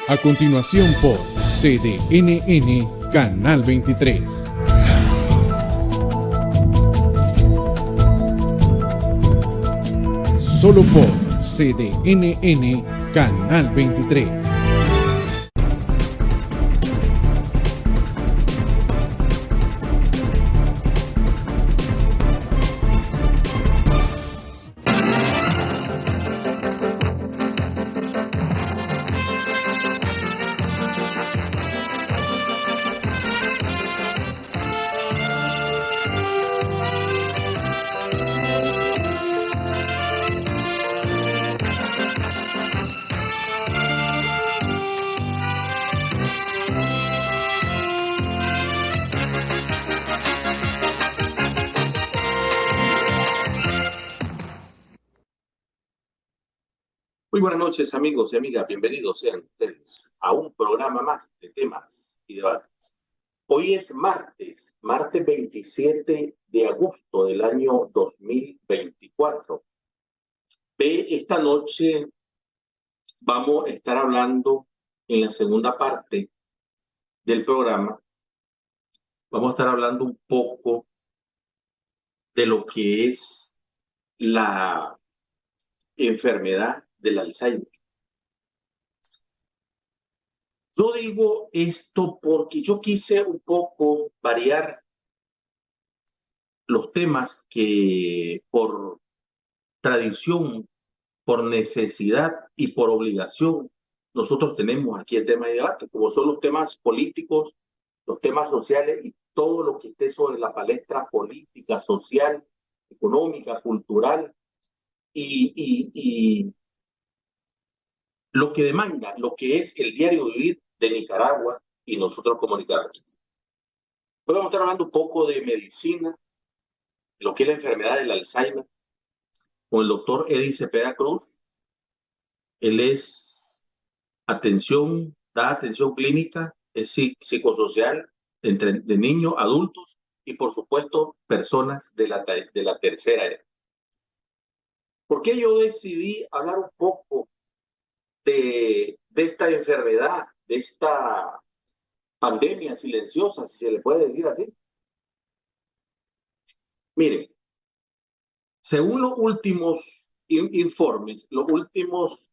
A continuación por CDNN Canal 23. Solo por CDNN Canal 23. Muy buenas noches, amigos y amigas. Bienvenidos sean ustedes a un programa más de temas y debates. Hoy es martes 27 de agosto del año 2024. Esta noche vamos a estar hablando en la segunda parte del programa. Vamos a estar hablando un poco de lo que es la enfermedad del Alzheimer. Yo digo esto porque yo quise un poco variar los temas que por tradición, por necesidad y por obligación nosotros tenemos aquí el tema de debate, como son los temas políticos, los temas sociales y todo lo que esté sobre la palestra política, social, económica, cultural y lo que demanda, lo que es el diario vivir de Nicaragua y nosotros como nicaragüenses. Hoy vamos a estar hablando un poco de medicina, lo que es la enfermedad del Alzheimer, con el doctor Eddie Cepeda Cruz. Él es da atención clínica, es psicosocial de niños, adultos y por supuesto personas de la tercera edad. ¿Por qué yo decidí hablar un poco de esta enfermedad, de esta pandemia silenciosa, si se le puede decir así? Miren, según los últimos informes, los últimos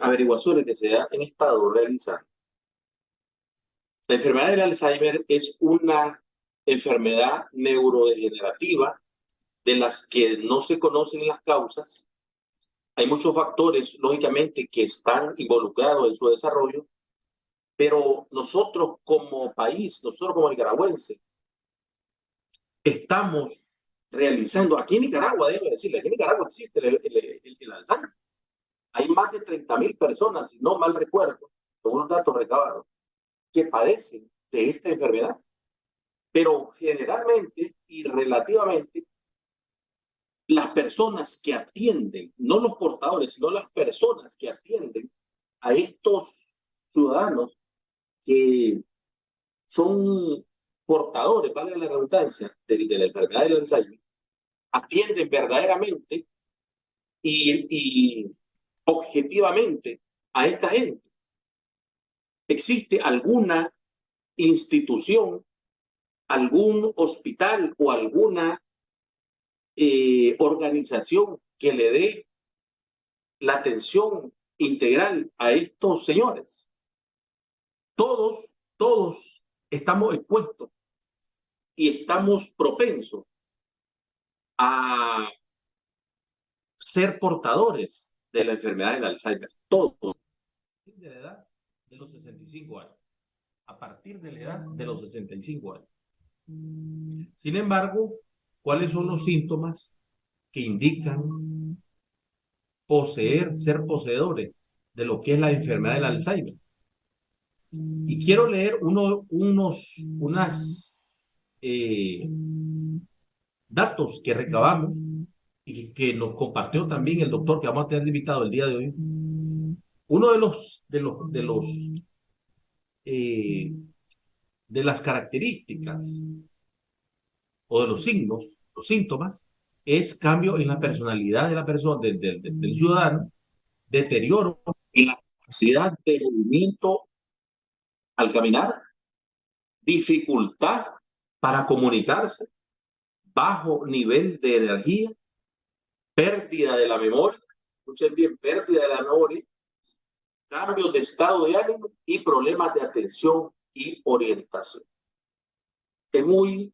averiguaciones que se han estado realizando, la enfermedad del Alzheimer es una enfermedad neurodegenerativa de las que no se conocen las causas. Hay muchos factores, lógicamente, que están involucrados en su desarrollo, pero nosotros como país, nosotros como nicaragüenses, estamos realizando, aquí en Nicaragua, déjame decirle, aquí en Nicaragua existe el Alzheimer. Hay más de 30,000 personas, si no mal recuerdo, según los datos recabados, que padecen de esta enfermedad. Pero generalmente y relativamente, las personas que atienden, no los portadores, sino las personas que atienden a estos ciudadanos que son portadores, vale la redundancia, de la enfermedad del Alzheimer, atienden verdaderamente y objetivamente a esta gente. ¿Existe alguna institución, algún hospital o alguna organización que le dé la atención integral a estos señores? Todos estamos expuestos y estamos propensos a ser portadores de la enfermedad del Alzheimer. Todos. De la edad de los 65 años. A partir de la edad de los 65 años. Sin embargo, ¿cuáles son los síntomas que indican ser poseedores de lo que es la enfermedad del Alzheimer? Y quiero leer unos datos que recabamos y que nos compartió también el doctor que vamos a tener invitado el día de hoy. Uno de las características o de los signos, los síntomas, es cambio en la personalidad de la persona, del ciudadano, deterioro en la capacidad de movimiento al caminar, dificultad para comunicarse, bajo nivel de energía, pérdida de la memoria, escuchen bien, pérdida de la memoria, cambios de estado de ánimo y problemas de atención y orientación. Es muy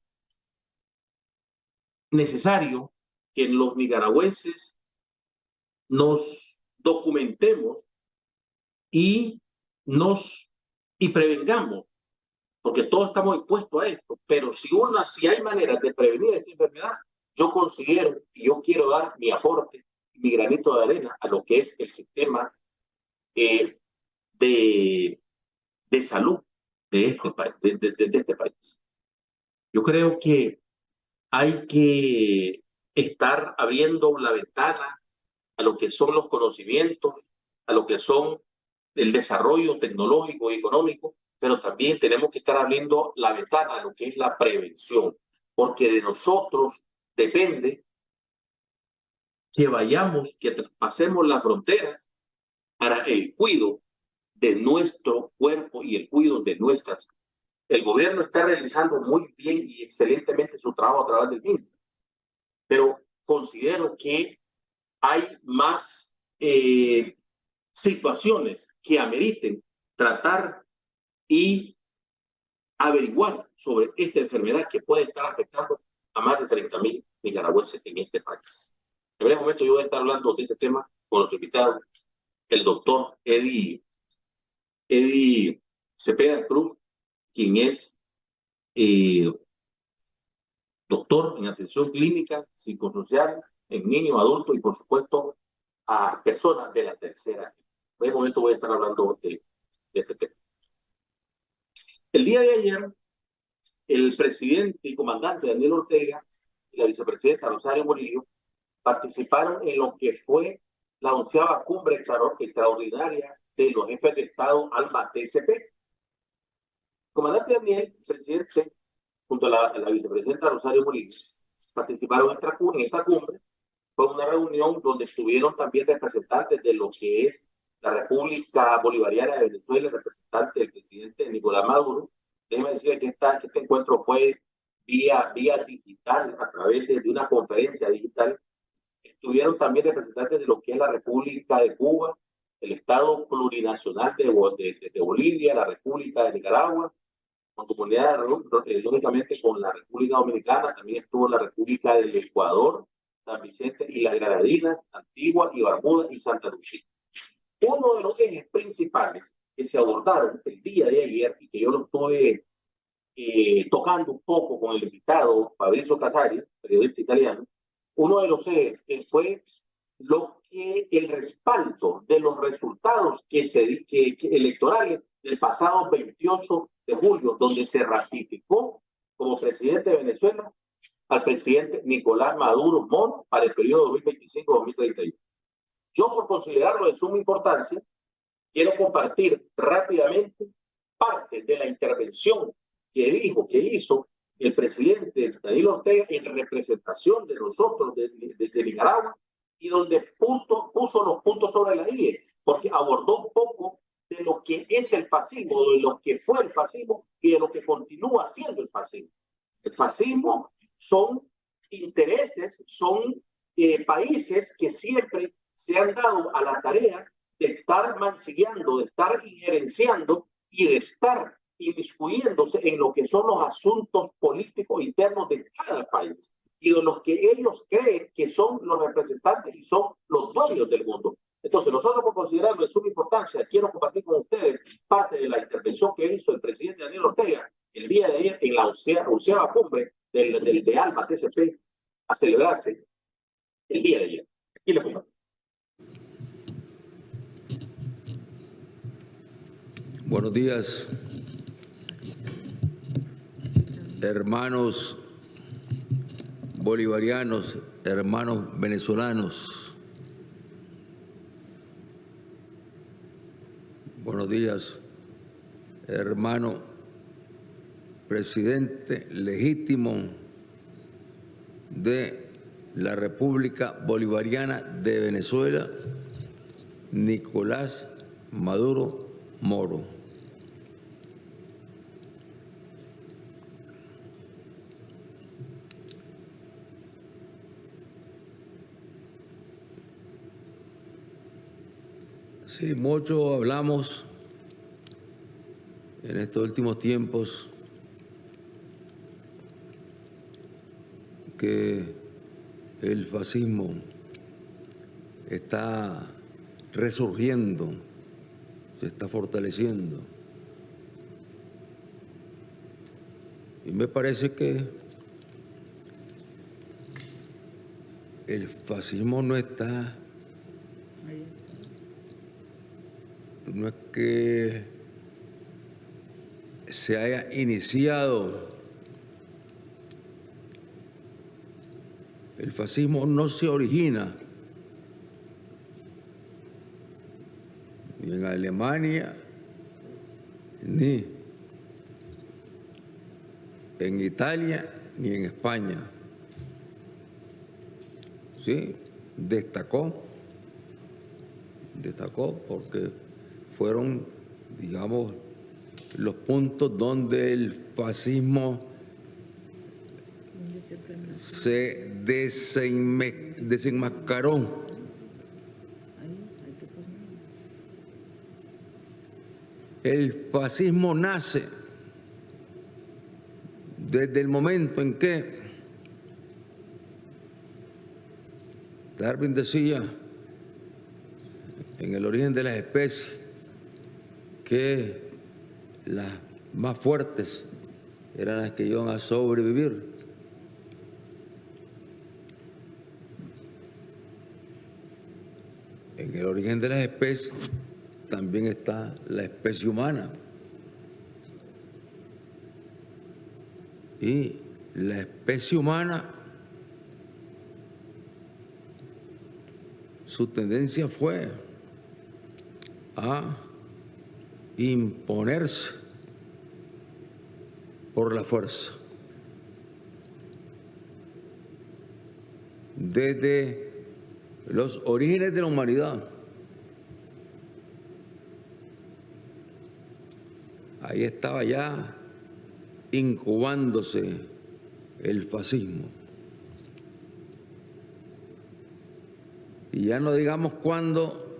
necesario que los nicaragüenses nos documentemos y prevengamos, porque todos estamos expuestos a esto, pero si hay maneras de prevenir esta enfermedad, yo considero y yo quiero dar mi aporte, mi granito de arena a lo que es el sistema de salud de este país, de este país. Yo creo que hay que estar abriendo la ventana a lo que son los conocimientos, a lo que son el desarrollo tecnológico y económico, pero también tenemos que estar abriendo la ventana a lo que es la prevención, porque de nosotros depende que vayamos, que traspasemos las fronteras para el cuidado de nuestro cuerpo y el cuidado de nuestras. El gobierno está realizando muy bien y excelentemente su trabajo a través del MINSA, pero considero que hay más situaciones que ameriten tratar y averiguar sobre esta enfermedad que puede estar afectando a más de 30.000 nicaragüenses en este país. En breve momento yo voy a estar hablando de este tema con los invitados, el doctor Eddie Cepeda Cruz, quien es doctor en atención clínica, psicosocial, en niños, adultos y por supuesto a personas de la tercera edad. En este momento voy a estar hablando de este tema. El día de ayer, el presidente y comandante Daniel Ortega y la vicepresidenta Rosario Murillo participaron en lo que fue la 11ª cumbre extraordinaria de los jefes de Estado ALBA-TCP. El comandante Daniel, el presidente, junto a la vicepresidenta Rosario Murillo, participaron en esta cumbre. Fue una reunión donde estuvieron también representantes de lo que es la República Bolivariana de Venezuela, representante del presidente Nicolás Maduro. Déjeme decir que este encuentro fue vía digital, a través de una conferencia digital. Estuvieron también representantes de lo que es la República de Cuba, el Estado Plurinacional de Bolivia, la República de Nicaragua, con comunidad, lógicamente con la República Dominicana, también estuvo la República del Ecuador, San Vicente y las Granadinas, Antigua y Barbuda y Santa Lucía. Uno de los ejes principales que se abordaron el día de ayer y que yo lo estuve tocando un poco con el invitado Fabrizio Casari, periodista italiano, uno de los ejes fue el respaldo de los resultados electorales del pasado 28 de julio, donde se ratificó como presidente de Venezuela al presidente Nicolás Maduro Mono para el periodo 2025-2031. Yo, por considerarlo de suma importancia, quiero compartir rápidamente parte de la intervención que hizo el presidente Daniel Ortega en representación de nosotros de Nicaragua, y donde puso los puntos sobre la I, porque abordó un poco de lo que es el fascismo, de lo que fue el fascismo y de lo que continúa siendo el fascismo. El fascismo son intereses, son países que siempre se han dado a la tarea de estar mancillando, de estar injerenciando y de estar inmiscuyéndose en lo que son los asuntos políticos internos de cada país y de los que ellos creen que son los representantes y son los dueños del mundo. Entonces, nosotros, por considerarlo de suma importancia, quiero compartir con ustedes parte de la intervención que hizo el presidente Daniel Ortega el día de ayer en la 11ª cumbre de ALBA-TCP a celebrarse el día de ayer. Aquí les comparto. Buenos días, hermanos bolivarianos, hermanos venezolanos. Buenos días, hermano presidente legítimo de la República Bolivariana de Venezuela, Nicolás Maduro Moro. Sí, mucho hablamos en estos últimos tiempos que el fascismo está resurgiendo, se está fortaleciendo. Y me parece que el fascismo no es que se haya iniciado. El fascismo no se origina ni en Alemania, ni en Italia, ni en España. Sí, destacó porque fueron, digamos, los puntos donde el fascismo se desenmascaró. El fascismo nace desde el momento en que Darwin decía en El origen de las especies que las más fuertes eran las que iban a sobrevivir. En el origen de las especies también está la especie humana. Y la especie humana, su tendencia fue a imponerse por la fuerza. Desde los orígenes de la humanidad, ahí estaba ya incubándose el fascismo. Y ya no digamos cuándo,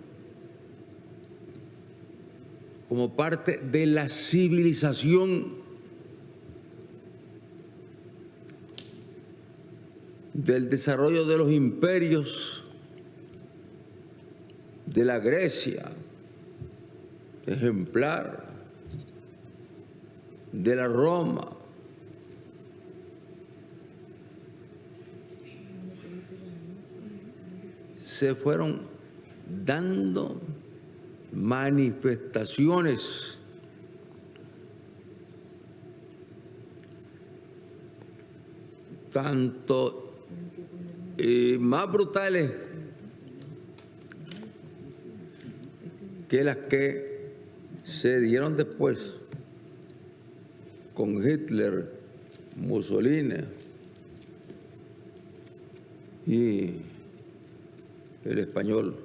como parte de la civilización del desarrollo de los imperios, de la Grecia ejemplar, de la Roma, se fueron dando manifestaciones tanto más brutales que las que se dieron después con Hitler, Mussolini y el español.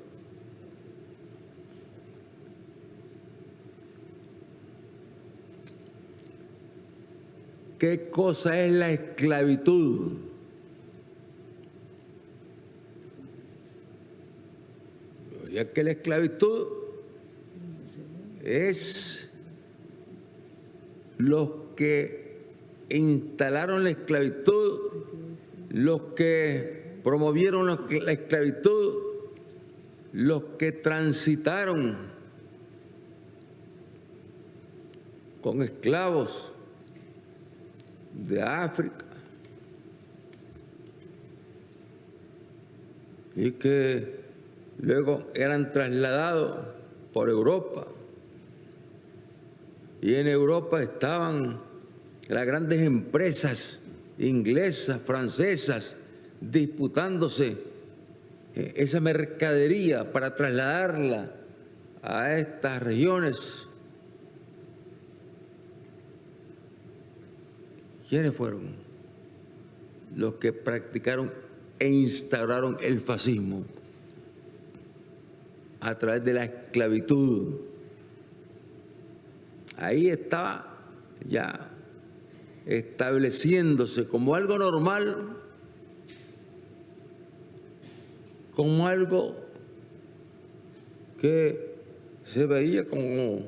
¿Qué cosa es la esclavitud? Ya que la esclavitud es los que instalaron la esclavitud, los que promovieron la esclavitud, los que transitaron con esclavos de África y que luego eran trasladados por Europa. Y en Europa estaban las grandes empresas inglesas, francesas, disputándose esa mercadería para trasladarla a estas regiones. ¿Quiénes fueron? Los que practicaron e instauraron el fascismo a través de la esclavitud. ahí estaba ya estableciéndose como algo normal, como algo que se veía como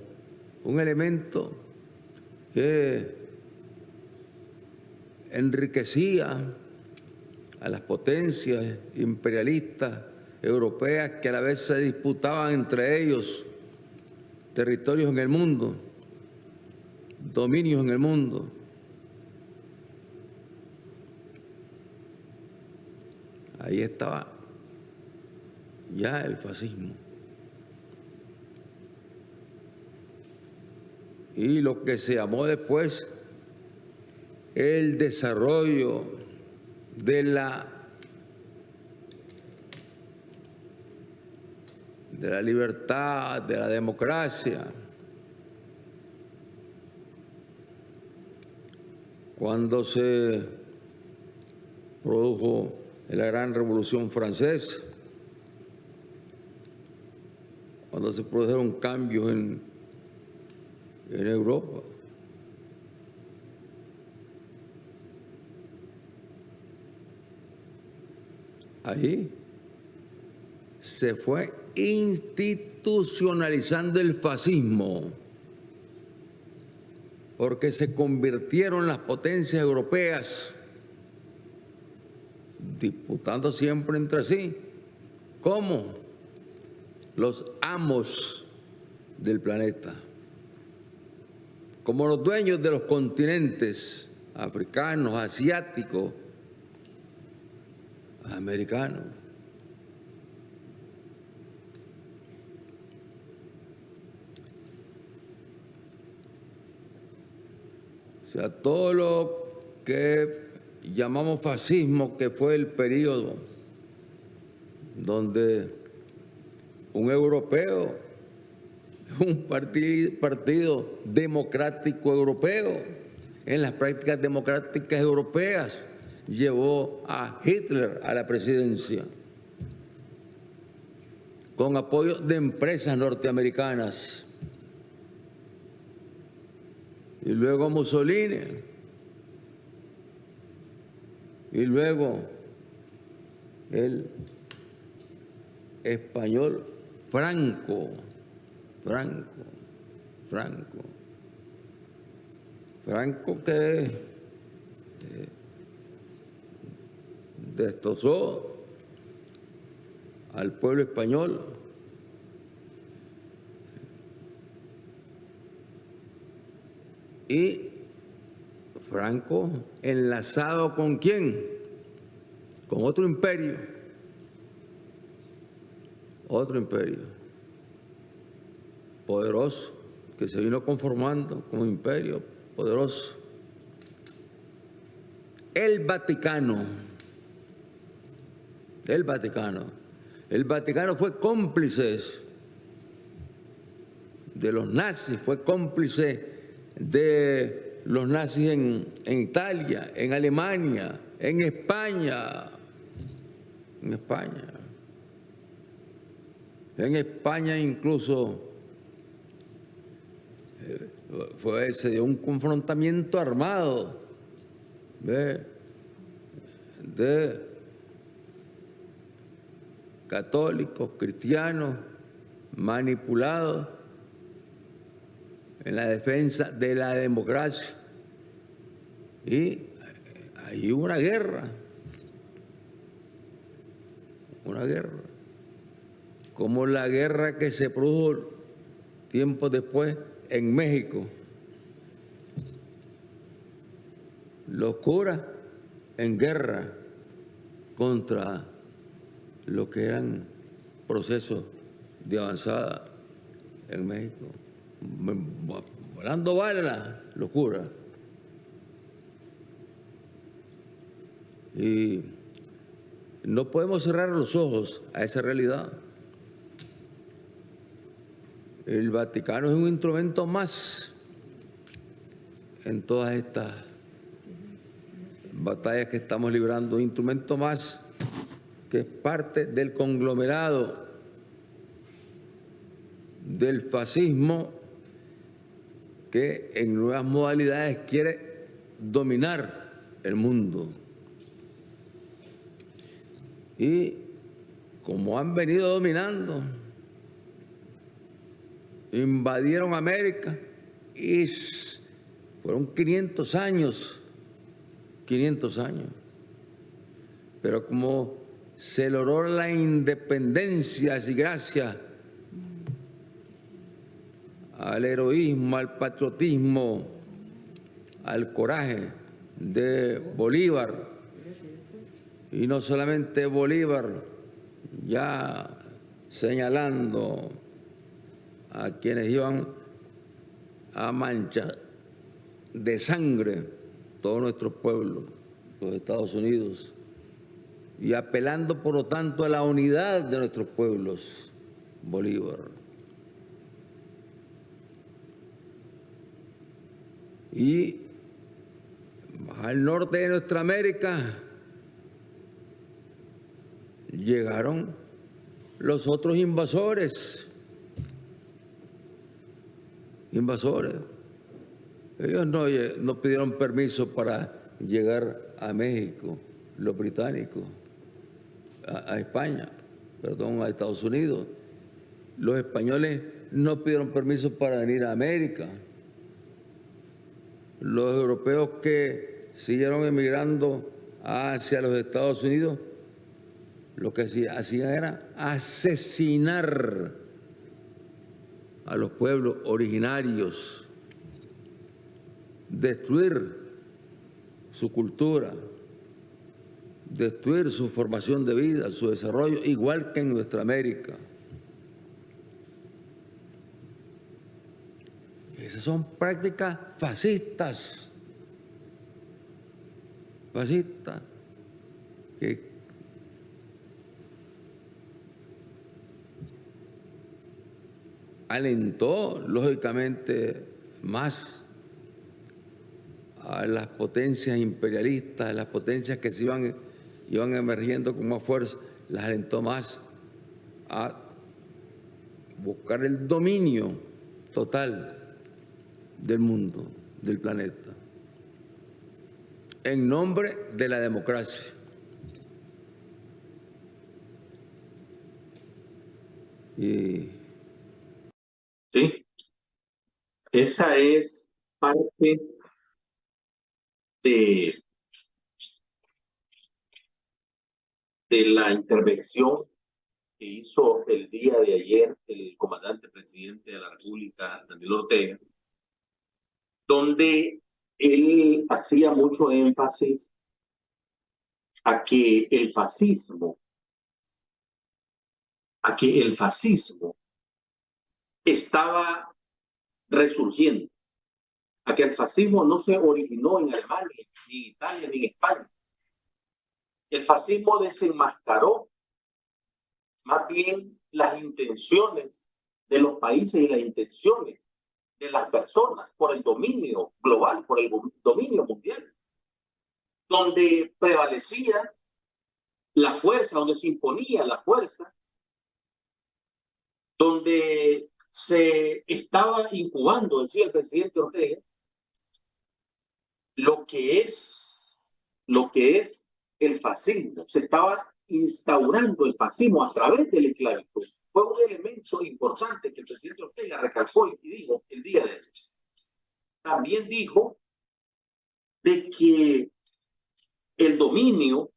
un elemento que enriquecía a las potencias imperialistas europeas que a la vez se disputaban entre ellos territorios en el mundo, dominios en el mundo. Ahí estaba ya el fascismo. Y lo que se llamó después el desarrollo de la libertad, de la democracia. Cuando se produjo la Gran Revolución Francesa, cuando se produjeron cambios en Europa. Ahí se fue institucionalizando el fascismo, porque se convirtieron las potencias europeas, disputando siempre entre sí, como los amos del planeta, como los dueños de los continentes africanos, asiáticos, americanos. O sea, todo lo que llamamos fascismo, que fue el periodo donde un europeo, un partido democrático europeo, en las prácticas democráticas europeas, llevó a Hitler a la presidencia, con apoyo de empresas norteamericanas. Y luego Mussolini, y luego el español Franco que destrozó al pueblo español. Y Franco enlazado ¿con quién? Con otro imperio poderoso que se vino conformando como imperio poderoso. El Vaticano fue cómplice de los nazis, fue cómplice de los nazis en Italia, en Alemania, en España. En España incluso se dio un confrontamiento armado de católicos, cristianos, manipulados en la defensa de la democracia. Y ahí hubo una guerra, como la guerra que se produjo tiempo después en México. Los curas en guerra contra lo que eran procesos de avanzada en México, volando balas, los curas. Y no podemos cerrar los ojos a esa realidad. El Vaticano es un instrumento más en todas estas batallas que estamos librando, un instrumento más que es parte del conglomerado del fascismo que en nuevas modalidades quiere dominar el mundo. Y como han venido dominando, invadieron América y fueron 500 años. Pero como se logró la independencia y gracias al heroísmo, al patriotismo, al coraje de Bolívar, y no solamente Bolívar, ya señalando a quienes iban a manchar de sangre todo nuestro pueblo, los Estados Unidos, y apelando por lo tanto a la unidad de nuestros pueblos, Bolívar. Y al norte de nuestra América llegaron los otros invasores. Ellos no pidieron permiso para llegar a México, los británicos, a España, perdón, a Estados Unidos. Los españoles no pidieron permiso para venir a América. Los europeos que siguieron emigrando hacia los Estados Unidos, lo que hacían era asesinar a los pueblos originarios, destruir su cultura, destruir su formación de vida, su desarrollo, igual que en nuestra América. Esas son prácticas fascistas, que alentó, lógicamente, más a las potencias imperialistas, a las potencias que se iban emergiendo con más fuerza, las alentó más a buscar el dominio total del mundo, del planeta, en nombre de la democracia. Sí, esa es parte de la intervención que hizo el día de ayer el comandante presidente de la República, Daniel Ortega, donde él hacía mucho énfasis a que el fascismo estaba resurgiendo, a que el fascismo no se originó en Alemania, ni en Italia, ni en España. El fascismo desenmascaró más bien las intenciones de los países y las intenciones de las personas por el dominio global, por el dominio mundial, donde prevalecía la fuerza, donde se imponía la fuerza, donde se estaba incubando, decía el presidente Ortega, lo que es el fascismo. Se estaba instaurando el fascismo a través de la esclavitud. Fue un elemento importante que el presidente Ortega recalcó y dijo el día de hoy. También dijo de que el dominio,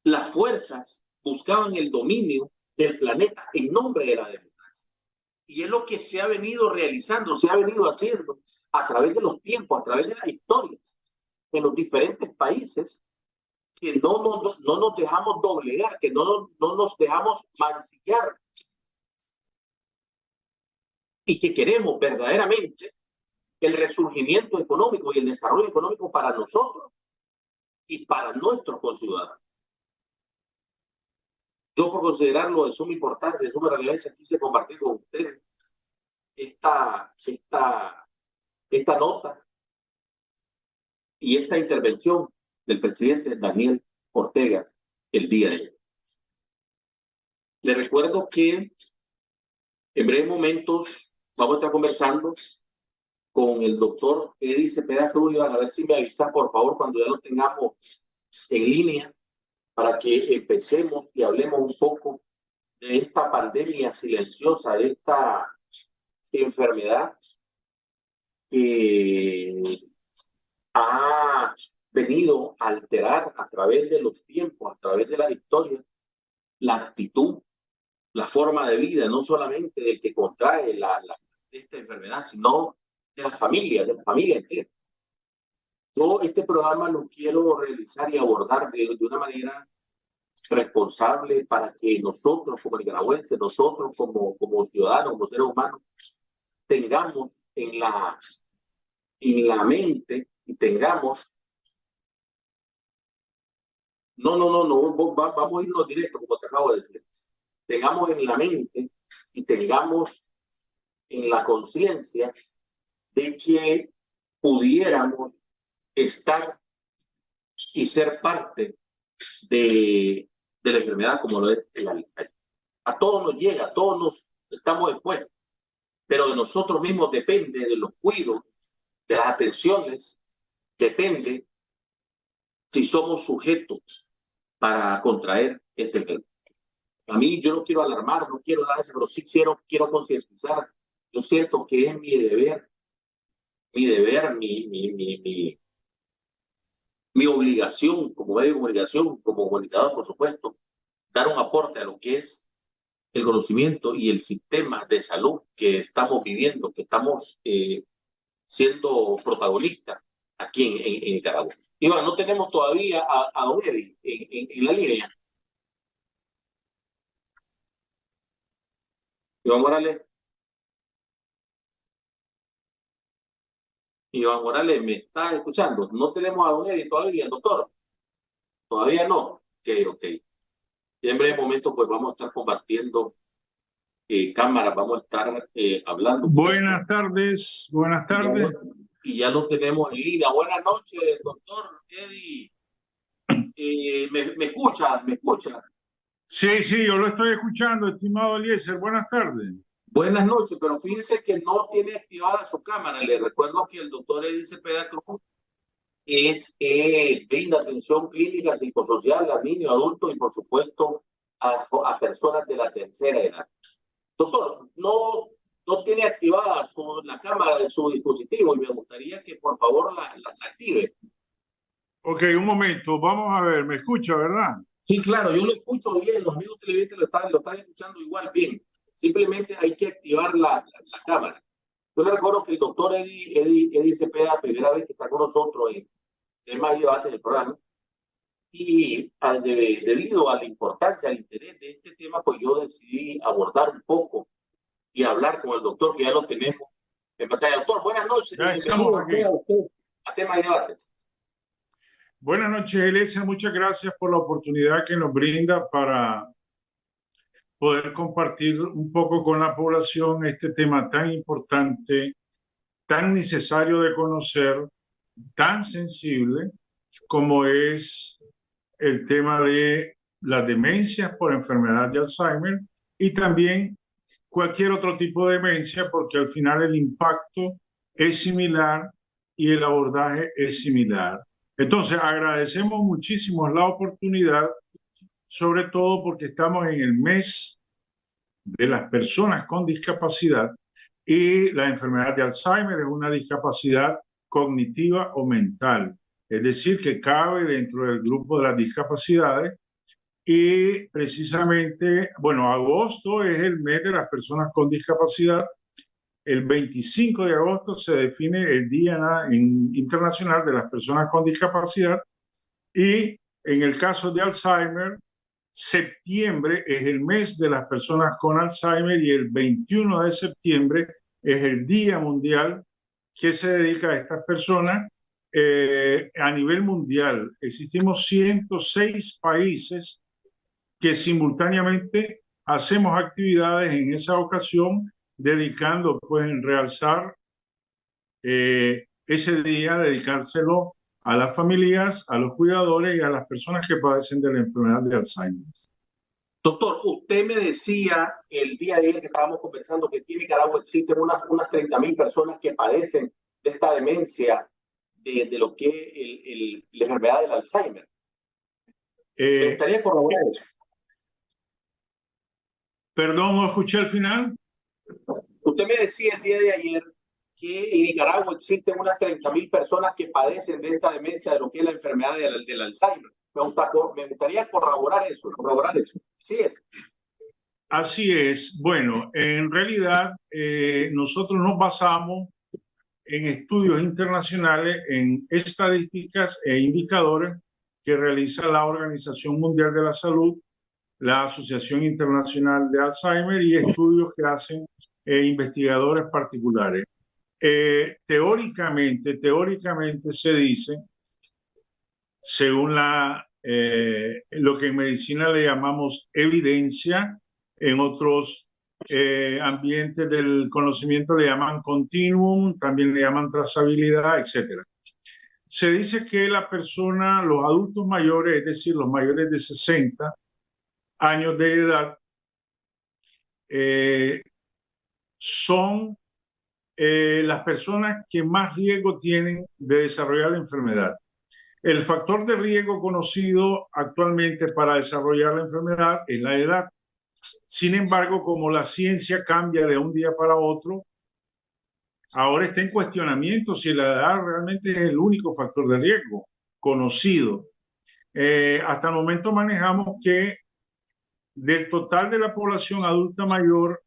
las fuerzas buscaban el dominio del planeta en nombre de la democracia. Y es lo que se ha venido realizando, se ha venido haciendo a través de los tiempos, a través de las historias, en los diferentes países, que no nos dejamos doblegar, que no nos dejamos mancillar, y que queremos verdaderamente el resurgimiento económico y el desarrollo económico para nosotros y para nuestros conciudadanos. Yo, por considerarlo de suma importancia, de suma relevancia, quise compartir con ustedes esta nota y esta intervención del presidente Daniel Ortega el día de hoy. Le recuerdo que en breves momentos vamos a estar conversando con el doctor Eddie Cepeda Cruz. Iván, a ver si me avisa, por favor, cuando ya lo tengamos en línea, para que empecemos y hablemos un poco de esta pandemia silenciosa, de esta enfermedad que ha venido a alterar a través de los tiempos, a través de la historia, la actitud, la forma de vida, no solamente del que contrae esta enfermedad, sino de la familia entera. Yo este programa lo quiero realizar y abordar de una manera responsable para que nosotros como nicaragüenses, nosotros como ciudadanos, como seres humanos, tengamos en la mente y tengamos, vamos a irnos directo, como te acabo de decir, tengamos en la mente y tengamos en la conciencia de que pudiéramos estar y ser parte de la enfermedad como lo es el Alzheimer. A todos nos llega, a todos nos estamos expuestos, pero de nosotros mismos depende, de los cuidados, de las atenciones, depende si somos sujetos para contraer este enfermedad. A mí, yo no quiero alarmar, no quiero dar eso, pero sí quiero concientizar. Yo siento que es mi deber, mi obligación como medio de comunicación, como comunicador, por supuesto, dar un aporte a lo que es el conocimiento y el sistema de salud que estamos viviendo, que estamos siendo protagonistas aquí en Nicaragua. Iván, no tenemos todavía a don Eddie en la línea. Iván Morales. Iván Morales, ¿me estás escuchando? No tenemos a don Eddie todavía, doctor. Todavía no. Ok. Y en breve momento, pues vamos a estar compartiendo cámaras, vamos a estar hablando. Buenas tardes. Y ya lo tenemos en línea. Buenas noches, doctor Eddie. ¿Me escucha? Sí, yo lo estoy escuchando, estimado Eliezer. Buenas tardes. Buenas noches, pero fíjense que no tiene activada su cámara. Le recuerdo que el doctor Eddie Cepeda Cruz brinda atención clínica psicosocial a niños, adultos y, por supuesto, a personas de la tercera edad. Doctor, no tiene activada la cámara de su dispositivo y me gustaría que, por favor, la active. Ok, un momento. Vamos a ver. ¿Me escucha, verdad? Sí, claro, yo lo escucho bien. Los amigos televidentes lo están escuchando igual bien. Simplemente hay que activar la cámara. Yo le recuerdo que el doctor Eddie Cepeda, primera vez que está con nosotros en temas y debates del programa, y debido a la importancia, al interés de este tema, pues yo decidí abordar un poco y hablar con el doctor, que ya lo tenemos en pantalla. Doctor, buenas noches. Ya estamos aquí. A temas y debates. Buenas noches, Eliezer. Muchas gracias por la oportunidad que nos brinda para poder compartir un poco con la población este tema tan importante, tan necesario de conocer, tan sensible como es el tema de las demencias por enfermedad de Alzheimer y también cualquier otro tipo de demencia, porque al final el impacto es similar y el abordaje es similar. Entonces, agradecemos muchísimo la oportunidad, sobre todo porque estamos en el mes de las personas con discapacidad y la enfermedad de Alzheimer es una discapacidad cognitiva o mental, es decir, que cabe dentro del grupo de las discapacidades y precisamente, bueno, agosto es el mes de las personas con discapacidad. El 25 de agosto se define el Día Internacional de las Personas con Discapacidad y en el caso de Alzheimer, septiembre es el mes de las personas con Alzheimer y el 21 de septiembre es el Día Mundial que se dedica a estas personas a nivel mundial. Existimos 106 países que simultáneamente hacemos actividades en esa ocasión, dedicando, pues, en realzar ese día, dedicárselo a las familias, a los cuidadores y a las personas que padecen de la enfermedad de Alzheimer. Doctor, usted me decía el día de ayer que estábamos conversando que aquí en Nicaragua existen unas 30.000 personas que padecen esta demencia de lo que es la enfermedad del Alzheimer. Me gustaría corroborar eso. Perdón, no escuché al final. Usted me decía el día de ayer que en Nicaragua existen unas 30.000 personas que padecen de esta demencia de lo que es la enfermedad del Alzheimer. Me gustaría corroborar eso. Sí es. Así es. Bueno, en realidad nosotros nos basamos en estudios internacionales, en estadísticas e indicadores que realiza la Organización Mundial de la Salud, la Asociación Internacional de Alzheimer y estudios que hacen investigadores particulares. Teóricamente se dice, según lo que en medicina le llamamos evidencia, en otros ambientes del conocimiento le llaman continuum, también le llaman trazabilidad, etc. Se dice que la persona, los adultos mayores, es decir, los mayores de 60 años de edad, son las personas que más riesgo tienen de desarrollar la enfermedad. El factor de riesgo conocido actualmente para desarrollar la enfermedad es la edad. Sin embargo, como la ciencia cambia de un día para otro, ahora está en cuestionamiento si la edad realmente es el único factor de riesgo conocido. Hasta el momento manejamos que del total de la población adulta mayor,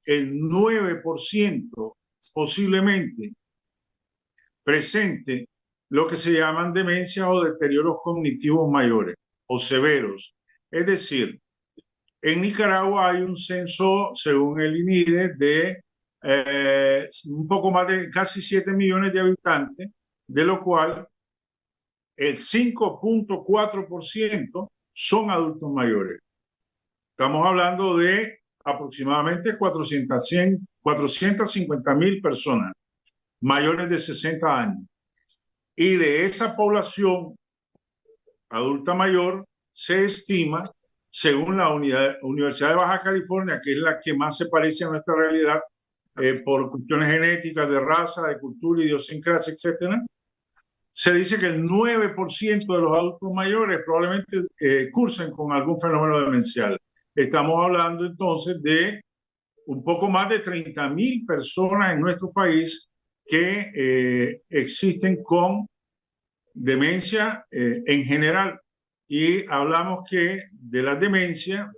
el 9% posiblemente presente lo que se llaman demencias o deterioros cognitivos mayores o severos. Es decir, en Nicaragua hay un censo, según el INIDE, de un poco más de casi 7 millones de habitantes, de lo cual el 5.4% son adultos mayores. Estamos hablando de aproximadamente 450.000 personas mayores de 60 años. Y de esa población adulta mayor se estima, según la Universidad de Baja California, que es la que más se parece a nuestra realidad por cuestiones genéticas, de raza, de cultura, idiosincrasia, etcétera, se dice que el 9% de los adultos mayores probablemente cursen con algún fenómeno demencial. Estamos hablando entonces de un poco más de 30.000 personas en nuestro país que existen con demencia en general. Y hablamos que de la demencia,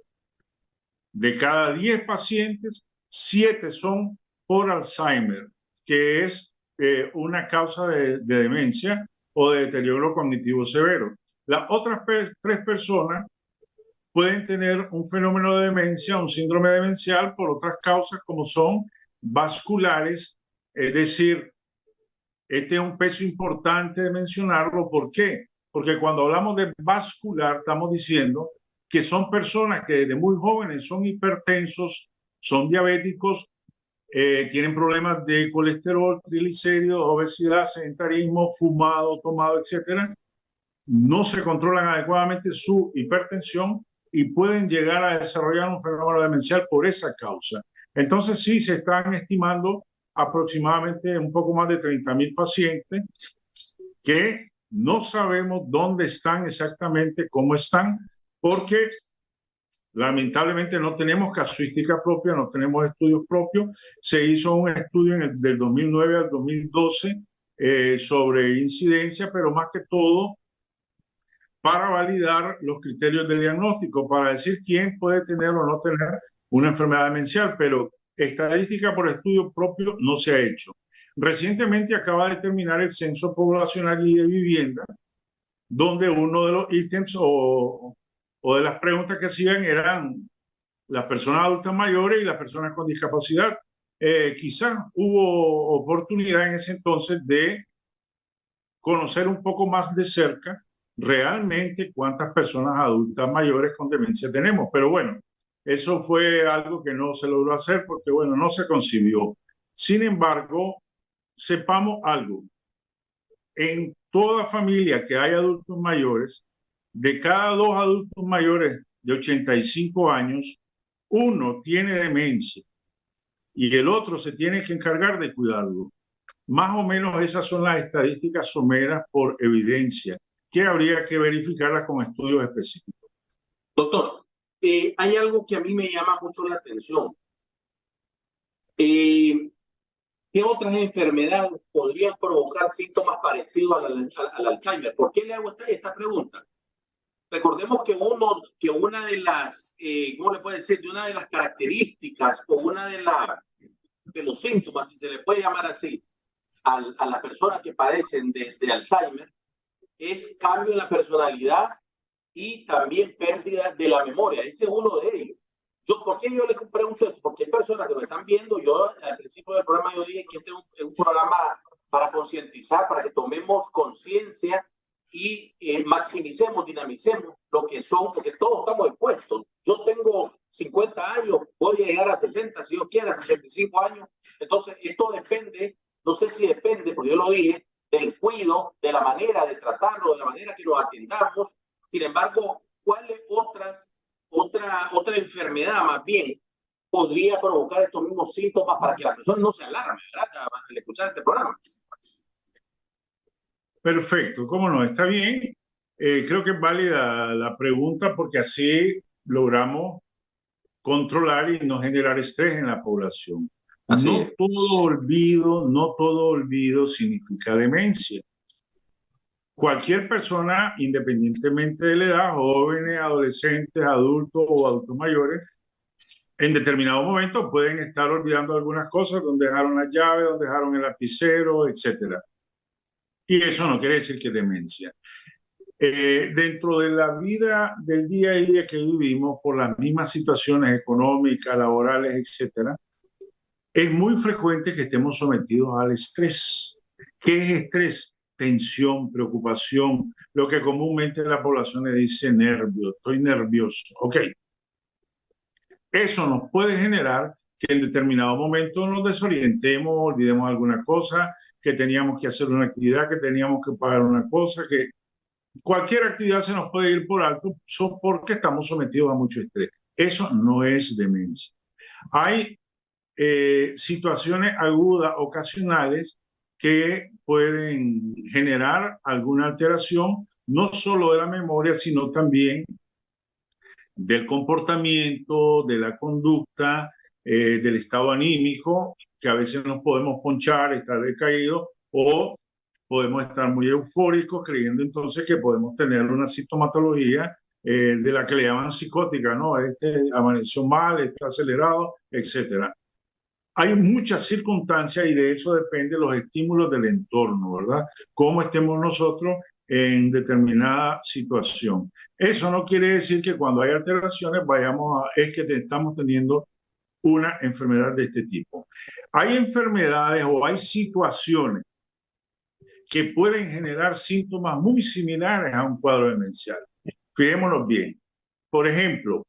de cada 10 pacientes, 7 son por Alzheimer, que es una causa de demencia o de deterioro cognitivo severo. Las otras 3 personas pueden tener un fenómeno de demencia, un síndrome demencial por otras causas como son vasculares, es decir, este es un peso importante de mencionarlo. ¿Por qué? Porque cuando hablamos de vascular estamos diciendo que son personas que desde muy jóvenes son hipertensos, son diabéticos, tienen problemas de colesterol, triglicéridos, obesidad, sedentarismo, fumado, tomado, etcétera. No se controlan adecuadamente su hipertensión y pueden llegar a desarrollar un fenómeno demencial por esa causa. Entonces sí, se están estimando aproximadamente un poco más de 30.000 pacientes que no sabemos dónde están exactamente, cómo están, porque lamentablemente no tenemos casuística propia, no tenemos estudios propios. Se hizo un estudio del 2009 al 2012 sobre incidencia, pero más que todo para validar los criterios de diagnóstico, para decir quién puede tener o no tener una enfermedad demencial, pero estadística por estudio propio no se ha hecho. Recientemente acaba de terminar el censo poblacional y de vivienda, donde uno de los ítems o de las preguntas que hacían eran las personas adultas mayores y las personas con discapacidad. Quizás hubo oportunidad en ese entonces de conocer un poco más de cerca realmente cuántas personas adultas mayores con demencia tenemos. Pero bueno, eso fue algo que no se logró hacer porque, bueno, no se concibió. Sin embargo, sepamos algo. En toda familia que hay adultos mayores, de cada 2 adultos mayores de 85 años, uno tiene demencia y el otro se tiene que encargar de cuidarlo. Más o menos esas son las estadísticas someras por evidencia, que habría que verificarlas con estudios específicos. Doctor, hay algo que a mí me llama mucho la atención. ¿Qué otras enfermedades podrían provocar síntomas parecidos al Alzheimer? ¿Por qué le hago esta pregunta? Recordemos que una de las, ¿cómo le puede decir? De una de las características o una de los síntomas, si se le puede llamar así, a las personas que padecen de Alzheimer, es cambio en la personalidad y también pérdida de la memoria. Ese es uno de ellos. ¿Por qué yo les pregunto esto? Porque hay personas que lo están viendo. Yo al principio del programa yo dije que este es un programa para concientizar, para que tomemos conciencia y maximicemos, dinamicemos lo que son, porque todos estamos expuestos. Yo tengo 50 años, voy a llegar a 60, si yo quiera, 65 años. Entonces, esto depende, no sé si depende, porque yo lo dije, del cuidado, de la manera de tratarlo, de la manera que lo atendamos. Sin embargo, ¿cuáles otra enfermedad más bien podría provocar estos mismos síntomas para que la persona no se alarme, ¿verdad? Al escuchar este programa. Perfecto, cómo no, está bien. Creo que es válida la pregunta porque así logramos controlar y no generar estrés en la población. No todo olvido significa demencia. Cualquier persona, independientemente de la edad, jóvenes, adolescentes, adultos o adultos mayores, en determinado momento pueden estar olvidando algunas cosas, donde dejaron la llave, donde dejaron el lapicero, etc. Y eso no quiere decir que es demencia. Dentro de la vida del día a día que vivimos, por las mismas situaciones económicas, laborales, etc., es muy frecuente que estemos sometidos al estrés. ¿Qué es estrés? Tensión, preocupación, lo que comúnmente la población le dice nervio, estoy nervioso. Ok. Eso nos puede generar que en determinado momento nos desorientemos, olvidemos alguna cosa, que teníamos que hacer una actividad, que teníamos que pagar una cosa, que cualquier actividad se nos puede ir por alto porque estamos sometidos a mucho estrés. Eso no es demencia. Hay situaciones agudas, ocasionales, que pueden generar alguna alteración, no solo de la memoria, sino también del comportamiento, de la conducta, del estado anímico, que a veces nos podemos ponchar, estar decaídos, o podemos estar muy eufóricos, creyendo entonces que podemos tener una sintomatología de la que le llaman psicótica, ¿no? Amaneció mal, está acelerado, etcétera. Hay muchas circunstancias y de eso depende los estímulos del entorno, ¿verdad? Cómo estemos nosotros en determinada situación. Eso no quiere decir que cuando hay alteraciones es que estamos teniendo una enfermedad de este tipo. Hay enfermedades o hay situaciones que pueden generar síntomas muy similares a un cuadro demencial. Fijémonos bien. Por ejemplo,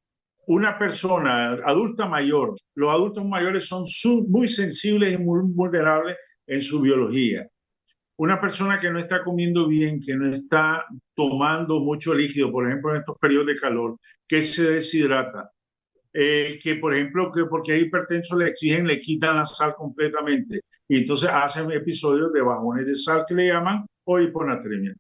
una persona adulta mayor, los adultos mayores son muy sensibles y muy vulnerables en su biología. Una persona que no está comiendo bien, que no está tomando mucho líquido, por ejemplo, en estos periodos de calor, que se deshidrata, que por ejemplo, que porque es hipertenso le exigen, le quitan la sal completamente y entonces hacen episodios de bajones de sal que le llaman o hiponatremia.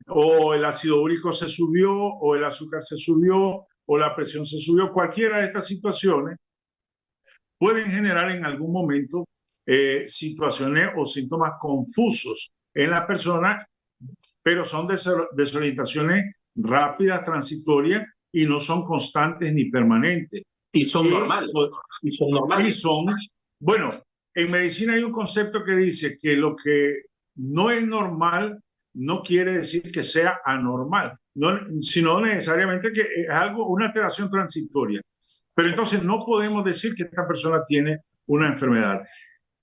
O el ácido úrico se subió, o el azúcar se subió, o la presión se subió. Cualquiera de estas situaciones pueden generar en algún momento situaciones o síntomas confusos en la persona, pero son desorientaciones rápidas, transitorias, y no son constantes ni permanentes. Y son normales. Y son normales. Bueno, en medicina hay un concepto que dice que lo que no es normal no quiere decir que sea anormal, sino necesariamente que es una alteración transitoria. Pero entonces no podemos decir que esta persona tiene una enfermedad.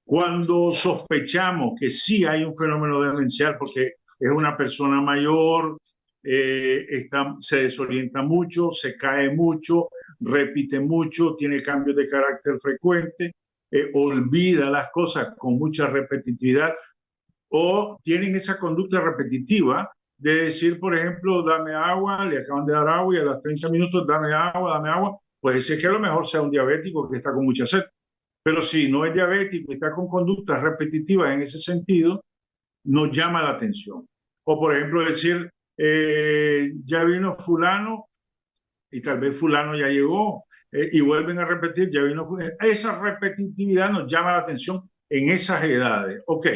Cuando sospechamos que sí hay un fenómeno demencial, porque es una persona mayor, se desorienta mucho, se cae mucho, repite mucho, tiene cambios de carácter frecuente, olvida las cosas con mucha repetitividad, o tienen esa conducta repetitiva de decir, por ejemplo, dame agua, le acaban de dar agua y a los 30 minutos dame agua, puede ser que a lo mejor sea un diabético que está con mucha sed, Pero si no es diabético y está con conductas repetitivas en ese sentido, nos llama la atención. O por ejemplo decir, ya vino fulano y tal vez fulano ya llegó y vuelven a repetir, ya vino fulano. Esa repetitividad nos llama la atención en esas edades. Ok,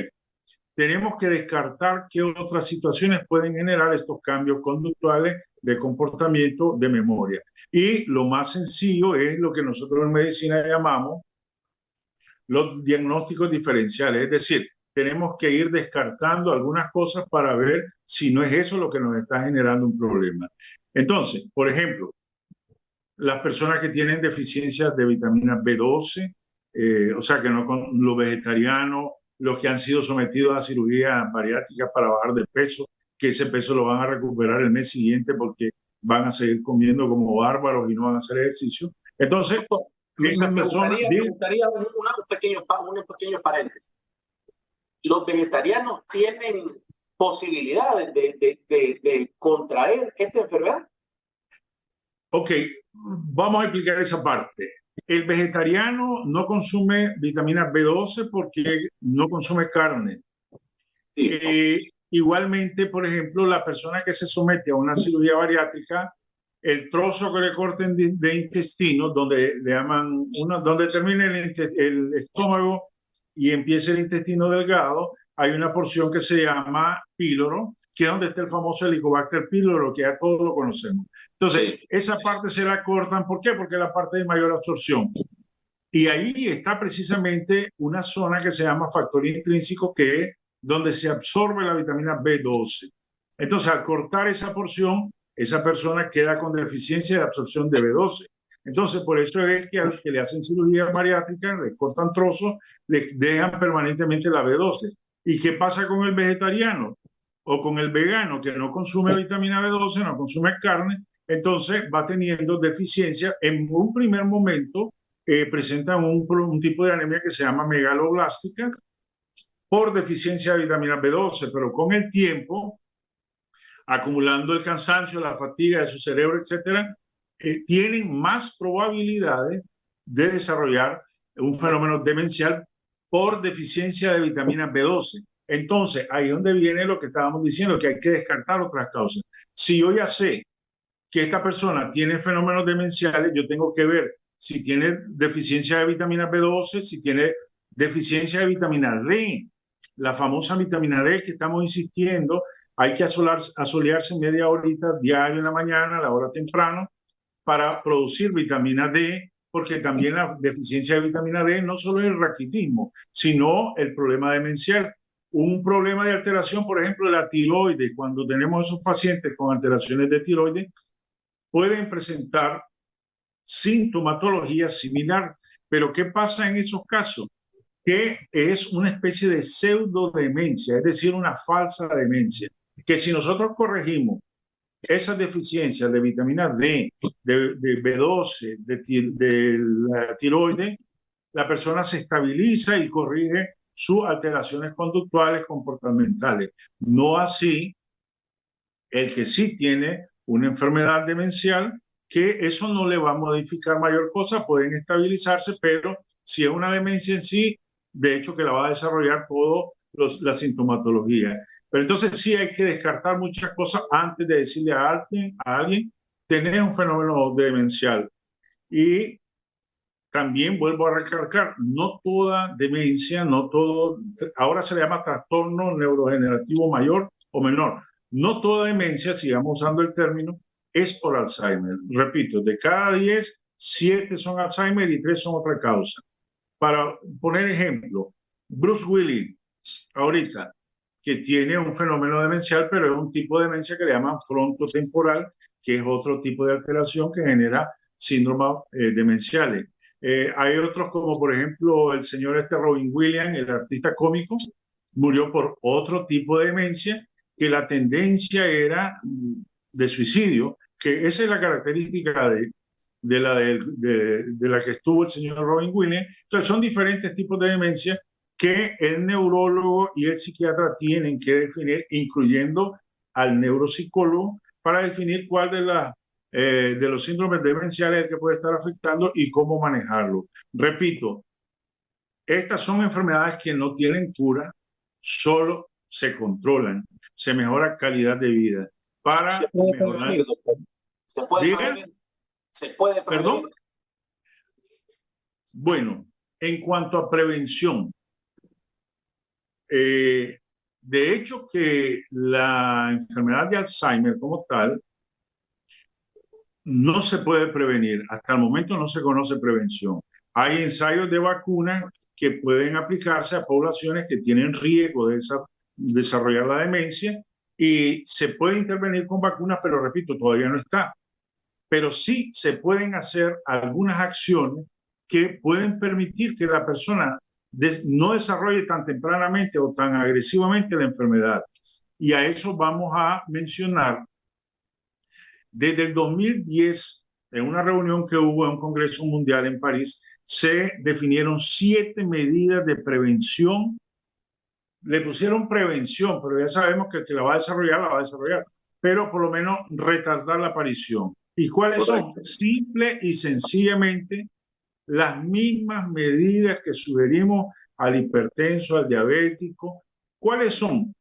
tenemos que descartar qué otras situaciones pueden generar estos cambios conductuales de comportamiento, de memoria. Y lo más sencillo es lo que nosotros en medicina llamamos los diagnósticos diferenciales, es decir, tenemos que ir descartando algunas cosas para ver si no es eso lo que nos está generando un problema. Entonces, por ejemplo, las personas que tienen deficiencias de vitamina B12, o sea, que no los vegetarianos, los que han sido sometidos a cirugía bariátrica para bajar de peso, que ese peso lo van a recuperar el mes siguiente porque van a seguir comiendo como bárbaros y no van a hacer ejercicio. Entonces, me gustaría un pequeño paréntesis. Los vegetarianos tienen posibilidades de contraer esta enfermedad. Ok, vamos a explicar esa parte. El vegetariano no consume vitamina B12 porque no consume carne. Sí. Igualmente, por ejemplo, la persona que se somete a una cirugía bariátrica, el trozo que le corten de intestino, donde le llaman donde termina el estómago y empieza el intestino delgado, hay una porción que se llama píloro, que es donde está el famoso Helicobacter pylori, que ya todos lo conocemos. Entonces, esa parte se la cortan. ¿Por qué? Porque es la parte de mayor absorción. Y ahí está precisamente una zona que se llama factor intrínseco, que es donde se absorbe la vitamina B12. Entonces, al cortar esa porción, esa persona queda con deficiencia de absorción de B12. Entonces, por eso es que a los que le hacen cirugía bariátrica, le cortan trozos, le dejan permanentemente la B12. ¿Y qué pasa con el vegetariano o con el vegano que no consume vitamina B12, no consume carne? Entonces va teniendo deficiencia. En un primer momento presentan un tipo de anemia que se llama megaloblástica por deficiencia de vitamina B12, pero con el tiempo, acumulando el cansancio, la fatiga de su cerebro, etcétera, tienen más probabilidades de desarrollar un fenómeno demencial por deficiencia de vitamina B12. Entonces, ahí es donde viene lo que estábamos diciendo, que hay que descartar otras causas. Si yo ya sé que esta persona tiene fenómenos demenciales, yo tengo que ver si tiene deficiencia de vitamina B12, si tiene deficiencia de vitamina D, la famosa vitamina D que estamos insistiendo, hay que asolearse media horita diario en la mañana, a la hora temprano, para producir vitamina D, porque también la deficiencia de vitamina D no solo es el raquitismo, sino el problema demencial. Un problema de alteración, por ejemplo, de la tiroides, cuando tenemos esos pacientes con alteraciones de tiroides, pueden presentar sintomatología similar. Pero ¿qué pasa en esos casos? Que es una especie de pseudodemencia, es decir, una falsa demencia, que si nosotros corregimos esas deficiencias de vitamina D, de B12, de la tiroides, la persona se estabiliza y corrige sus alteraciones conductuales, comportamentales. No así el que sí tiene una enfermedad demencial, que eso no le va a modificar mayor cosa, pueden estabilizarse, pero si es una demencia en sí, de hecho que la va a desarrollar toda la sintomatología. Pero entonces sí hay que descartar muchas cosas antes de decirle a alguien, tenés un fenómeno demencial. Y también vuelvo a recalcar, no toda demencia, no todo, ahora se le llama trastorno neurodegenerativo mayor o menor. No toda demencia, sigamos usando el término, es por Alzheimer. Repito, de cada 10, 7 son Alzheimer y 3 son otra causa. Para poner ejemplo, Bruce Willis, ahorita, que tiene un fenómeno demencial, pero es un tipo de demencia que le llaman frontotemporal, que es otro tipo de alteración que genera síndromes demenciales. Hay otros como, por ejemplo, el señor Robin Williams, el artista cómico, murió por otro tipo de demencia, que la tendencia era de suicidio, que esa es la característica de la que estuvo el señor Robin Williams. Entonces, son diferentes tipos de demencia que el neurólogo y el psiquiatra tienen que definir, incluyendo al neuropsicólogo, para definir cuál de los síndromes demenciales es el que puede estar afectando y cómo manejarlo. Repito, Estas son enfermedades que no tienen cura, solo se controlan, se mejora calidad de vida. Para Se puede mejorar... prevenir, doctor. Se puede Diga. prevenir. Se puede prevenir. ¿Perdón? Bueno, en cuanto a prevención, de hecho que la enfermedad de Alzheimer como tal no se puede prevenir. Hasta el momento no se conoce prevención. Hay ensayos de vacunas que pueden aplicarse a poblaciones que tienen riesgo de desarrollar la demencia y se puede intervenir con vacunas, pero repito, todavía no está. Pero sí se pueden hacer algunas acciones que pueden permitir que la persona no desarrolle tan tempranamente o tan agresivamente la enfermedad. Y a eso vamos a mencionar. Desde el 2010, en una reunión que hubo en un Congreso Mundial en París, se definieron 7 medidas de prevención. Le pusieron prevención, pero ya sabemos que el que la va a desarrollar, pero por lo menos retardar la aparición. ¿Y cuáles son? Simple y sencillamente las mismas medidas que sugerimos al hipertenso, al diabético. ¿Cuáles son?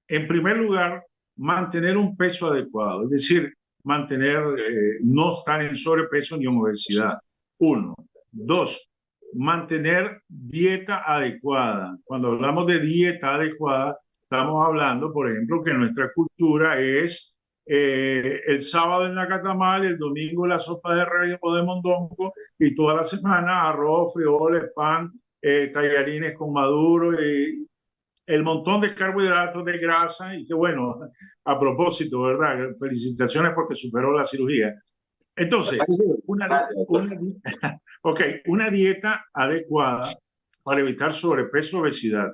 En primer lugar, mantener un peso adecuado, es decir, no estar en sobrepeso ni en obesidad. 1. 2. Mantener dieta adecuada. Cuando hablamos de dieta adecuada, estamos hablando, por ejemplo, que nuestra cultura es el sábado el nacatamal, el domingo la sopa de reyes o de mondongo, y toda la semana arroz, frijoles, pan, tallarines con maduro y el montón de carbohidratos, de grasa. Y que bueno, a propósito, ¿verdad? Felicitaciones porque superó la cirugía. Entonces, una dieta adecuada para evitar sobrepeso, obesidad.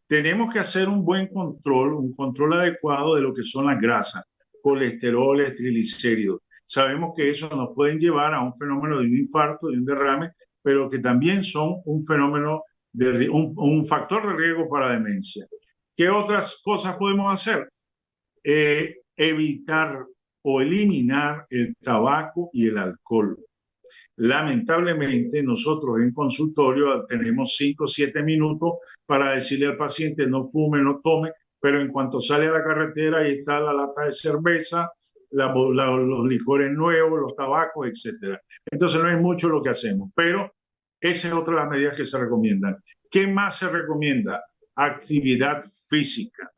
Tenemos que hacer un buen control, un control adecuado de lo que son las grasas, colesteroles, triglicéridos. Sabemos que eso nos pueden llevar a un fenómeno de un infarto, de un derrame, pero que también son un fenómeno, un factor de riesgo para demencia. ¿Qué otras cosas podemos hacer? Evitar o eliminar el tabaco y el alcohol. Lamentablemente, nosotros en consultorio tenemos 5 o 7 minutos para decirle al paciente no fume, no tome, pero en cuanto sale a la carretera, ahí está la lata de cerveza, los licores nuevos, los tabacos, etc. Entonces no es mucho lo que hacemos, pero esa es otra de las medidas que se recomiendan. ¿Qué más se recomienda? Actividad física.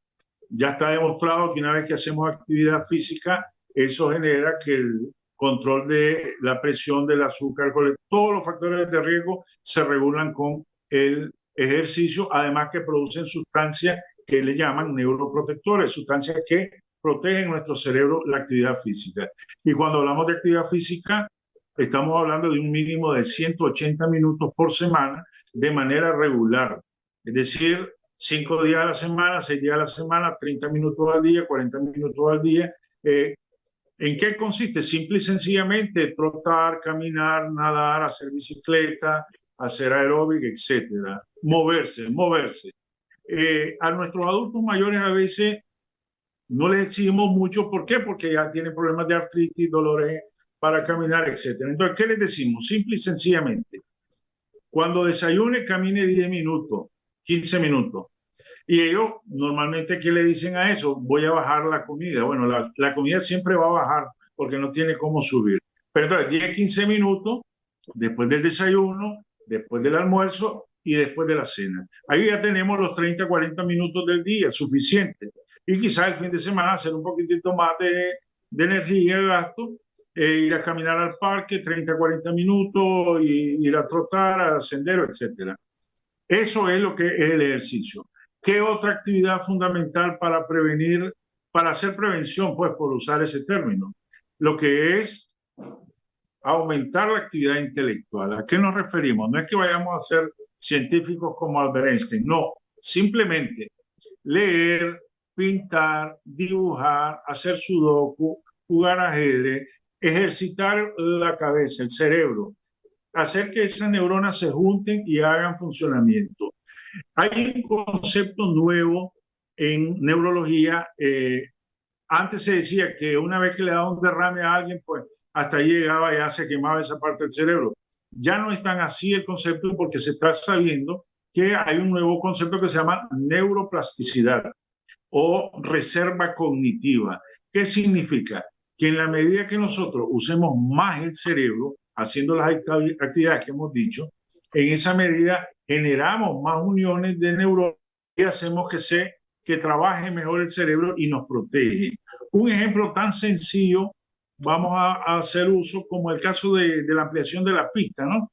Ya está demostrado que una vez que hacemos actividad física, eso genera que el control de la presión, del azúcar, todos los factores de riesgo se regulan con el ejercicio, además que producen sustancias que le llaman neuroprotectores, sustancias que protegen nuestro cerebro, la actividad física. Y cuando hablamos de actividad física, estamos hablando de un mínimo de 180 minutos por semana de manera regular, es decir, 5 días a la semana, 6 días a la semana, 30 minutos al día, 40 minutos al día. ¿En qué consiste? Simple y sencillamente trotar, caminar, nadar, hacer bicicleta, hacer aeróbic, etcétera. Moverse. A nuestros adultos mayores a veces no les exigimos mucho. ¿Por qué? Porque ya tienen problemas de artritis, dolores para caminar, etcétera. Entonces, ¿qué les decimos? Simple y sencillamente, cuando desayune, camine 10 minutos, 15 minutos. Y ellos normalmente, ¿qué le dicen a eso? Voy a bajar la comida. Bueno, la comida siempre va a bajar porque no tiene cómo subir. Pero entonces 10, 15 minutos después del desayuno, después del almuerzo y después de la cena. Ahí ya tenemos los 30, 40 minutos del día, suficiente. Y quizás el fin de semana hacer un poquitito más de energía, de gasto, ir a caminar al parque 30, 40 minutos, y ir a trotar, al sendero, etc. Eso es lo que es el ejercicio. ¿Qué otra actividad fundamental para prevenir, para hacer prevención, pues por usar ese término? Lo que es aumentar la actividad intelectual. ¿A qué nos referimos? No es que vayamos a ser científicos como Albert Einstein, no, simplemente leer, pintar, dibujar, hacer sudoku, jugar ajedrez, ejercitar la cabeza, el cerebro, hacer que esas neuronas se junten y hagan funcionamiento. Hay un concepto nuevo en neurología. Antes se decía que una vez que le daba un derrame a alguien, pues hasta ahí llegaba, ya se quemaba esa parte del cerebro. ya no es tan así el concepto porque se está sabiendo que hay un nuevo concepto que se llama neuroplasticidad o reserva cognitiva. ¿Qué significa? Que en la medida que nosotros usemos más el cerebro, haciendo las actividades que hemos dicho, en esa medida generamos más uniones de neuronas y hacemos que trabaje mejor el cerebro y nos protege. Un ejemplo tan sencillo, vamos a hacer uso como el caso de la ampliación de la pista, ¿no?